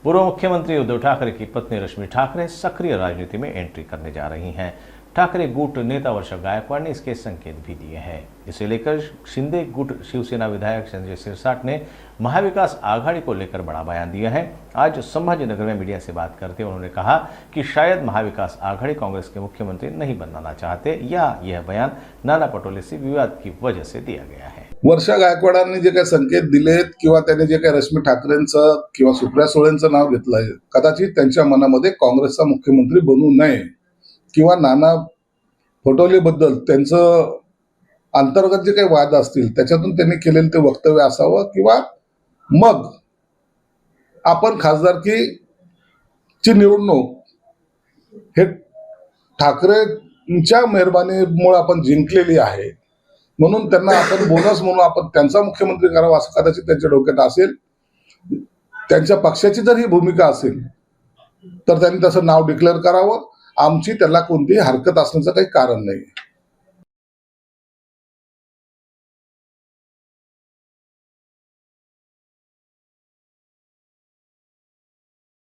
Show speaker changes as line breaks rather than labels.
पूर्व मुख्यमंत्री उद्धव ठाकरे की पत्नी रश्मि ठाकरे सक्रिय राजनीति में एंट्री करने जा रही हैं। ठाकरे गुट नेता वर्षा गायकवाड़ ने इसके संकेत भी दिए हैं। इसे लेकर शिंदे गुट शिवसेना विधायक संजय सिरसाट ने महाविकास आघाड़ी को लेकर बड़ा बयान दिया है। आज संभाजीनगर में मीडिया से बात करते हुए उन्होंने कहा कि शायद महाविकास आघाड़ी कांग्रेस के मुख्यमंत्री नहीं बनना चाहते या यह बयान नाना पटोले से विवाद की वजह से दिया गया है।
वर्षा गायकवाडांनी जे काही संकेत दिलेत किंवा त्यांनी जे काही रश्मी ठाकरेंचं किंवा सुप्रिया सुळेंचं नाव घेतलंय, कदाचित त्यांच्या मनामध्ये काँग्रेसचा मुख्यमंत्री बनू नये किंवा नाना पटोलेबद्दल त्यांचं अंतर्गत जे काही वाद असतील त्याच्यातून त्यांनी केलेलं ते वक्तव्य असावं किंवा मग आपण खासदारकीची निवडणूक हे ठाकरेंच्या मेहरबानीमुळे आपण जिंकलेली आहे, म्हणून त्यांना आपण बोनस म्हणून आपण त्यांचा मुख्यमंत्री करावा असं कदाचित त्यांच्या डोक्यात असेल। त्यांच्या पक्षाची जर ही भूमिका असेल तर त्यांनी तसं नाव डिक्लेअर करावं। आमची त्याला कोणतीही हरकत असण्याचं काही कारण नाही।